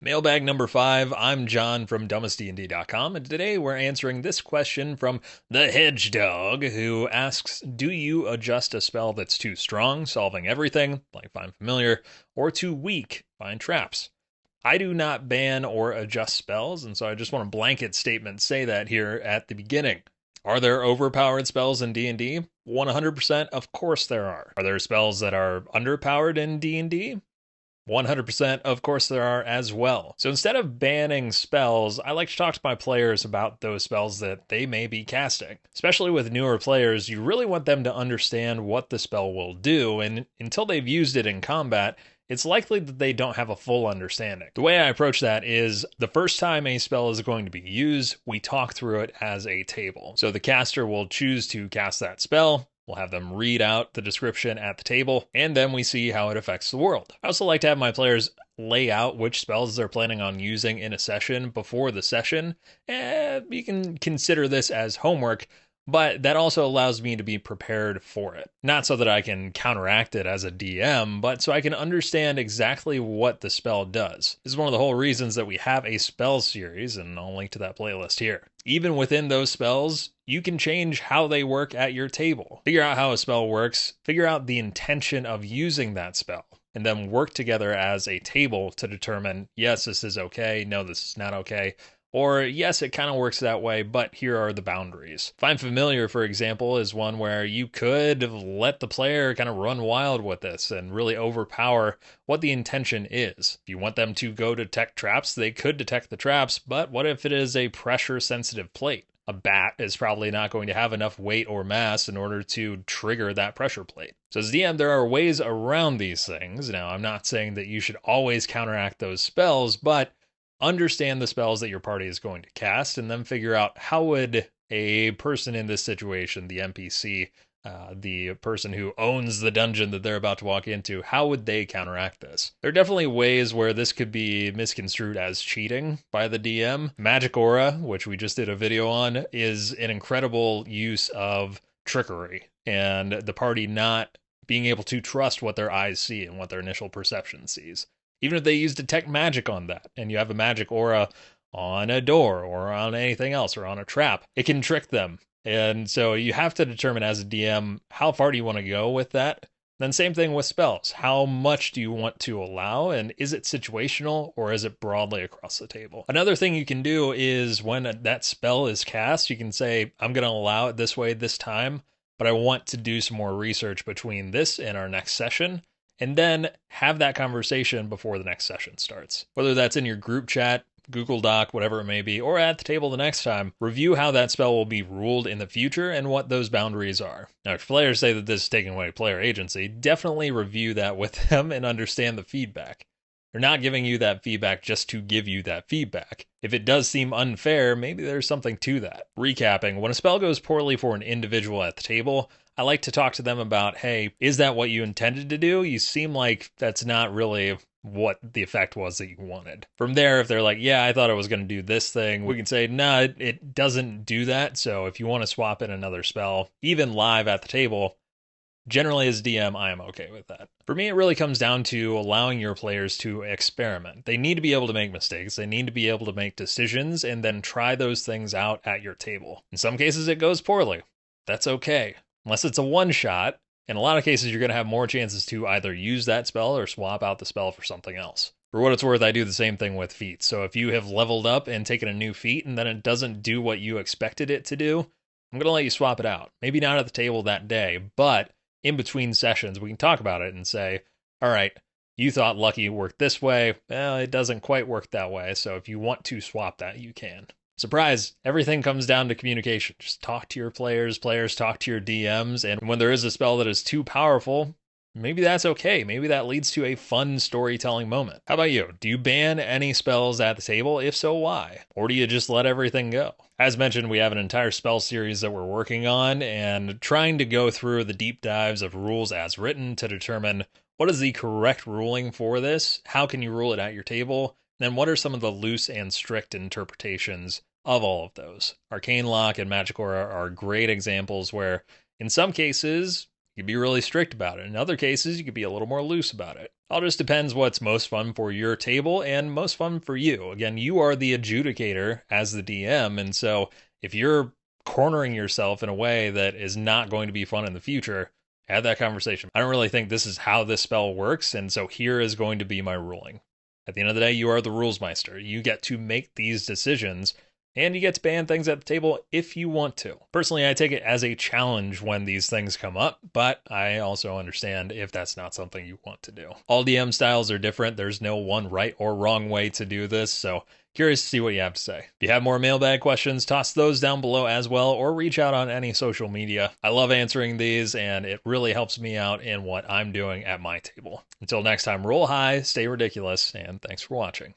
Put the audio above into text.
Mailbag number 5. I'm John from dumbestdnd.com, and today we're answering this question from the Hedgehog, who asks, do you adjust a spell that's too strong, solving everything, like Find Familiar, or too weak, Find Traps? I do not ban or adjust spells, and so I just want a blanket statement say that here at the beginning. Are there overpowered spells in D&D? 100%, of course there are. Are there spells that are underpowered in D&D? 100%, of course there are as well. So instead of banning spells, I like to talk to my players about those spells that they may be casting. Especially with newer players, you really want them to understand what the spell will do, and until they've used it in combat, it's likely that they don't have a full understanding. The way I approach that is the first time a spell is going to be used, we talk through it as a table. So the caster will choose to cast that spell. We'll have them read out the description at the table, and then we see how it affects the world. I also like to have my players lay out which spells they're planning on using in a session before the session. You can consider this as homework, but that also allows me to be prepared for it. Not so that I can counteract it as a DM, but so I can understand exactly what the spell does. This is one of the whole reasons that we have a spell series, and I'll link to that playlist here. Even within those spells, you can change how they work at your table. Figure out how a spell works, figure out the intention of using that spell, and then work together as a table to determine, yes, this is okay, no, this is not okay. Or, yes, it kind of works that way, but here are the boundaries. Find Familiar, for example, is one where you could let the player kind of run wild with this and really overpower what the intention is. If you want them to go detect traps, they could detect the traps, but what if it is a pressure-sensitive plate? A bat is probably not going to have enough weight or mass in order to trigger that pressure plate. So as DM, there are ways around these things. Now, I'm not saying that you should always counteract those spells, but understand the spells that your party is going to cast, and then figure out how would a person in this situation, the NPC, the person who owns the dungeon that they're about to walk into, how would they counteract this? There are definitely ways where this could be misconstrued as cheating by the DM. Magic Aura, which we just did a video on, is an incredible use of trickery, and the party not being able to trust what their eyes see and what their initial perception sees. Even if they use detect magic on that, and you have a magic aura on a door or on anything else or on a trap, it can trick them. And so you have to determine as a DM, how far do you want to go with that? Then same thing with spells. How much do you want to allow, and is it situational or is it broadly across the table? Another thing you can do is when that spell is cast, you can say, I'm going to allow it this way this time, but I want to do some more research between this and our next session. And then have that conversation before the next session starts. Whether that's in your group chat, Google Doc, whatever it may be, or at the table the next time, review how that spell will be ruled in the future and what those boundaries are. Now, if players say that this is taking away player agency, definitely review that with them and understand the feedback. They're not giving you that feedback just to give you that feedback. If it does seem unfair, maybe there's something to that. Recapping, when a spell goes poorly for an individual at the table, I like to talk to them about, hey, is that what you intended to do? You seem like that's not really what the effect was that you wanted. From there, if they're like, yeah, I thought I was going to do this thing, we can say, nah, it doesn't do that. So if you want to swap in another spell, even live at the table, generally as DM, I am okay with that. For me, it really comes down to allowing your players to experiment. They need to be able to make mistakes. They need to be able to make decisions and then try those things out at your table. In some cases, it goes poorly. That's okay. Unless it's a one-shot, in a lot of cases, you're going to have more chances to either use that spell or swap out the spell for something else. For what it's worth, I do the same thing with feats. So if you have leveled up and taken a new feat and then it doesn't do what you expected it to do, I'm going to let you swap it out. Maybe not at the table that day, but in between sessions, we can talk about it and say, all right, you thought Lucky worked this way. Well, it doesn't quite work that way. So if you want to swap that, you can. Surprise, everything comes down to communication. Just talk to your players talk to your DMs, and when there is a spell that is too powerful, maybe that's okay. Maybe that leads to a fun storytelling moment. How about you? Do you ban any spells at the table? If so, why? Or do you just let everything go? As mentioned, we have an entire spell series that we're working on and trying to go through the deep dives of rules as written to determine what is the correct ruling for this, how can you rule it at your table, and then what are some of the loose and strict interpretations of all of those. Arcane Lock and Magic Aura are great examples where, in some cases, You could be really strict about it. In other cases, you could be a little more loose about it. All just depends what's most fun for your table and most fun for you. Again, you are the adjudicator as the DM, and so if you're cornering yourself in a way that is not going to be fun in the future, have that conversation. I don't really think this is how this spell works, and so here is going to be my ruling. At the end of the day, you are the rules meister. You get to make these decisions, and you get to ban things at the table if you want to. Personally, I take it as a challenge when these things come up, but I also understand if that's not something you want to do. All DM styles are different. There's no one right or wrong way to do this, so curious to see what you have to say. If you have more mailbag questions, toss those down below as well, or reach out on any social media. I love answering these, and it really helps me out in what I'm doing at my table. Until next time, roll high, stay ridiculous, and thanks for watching.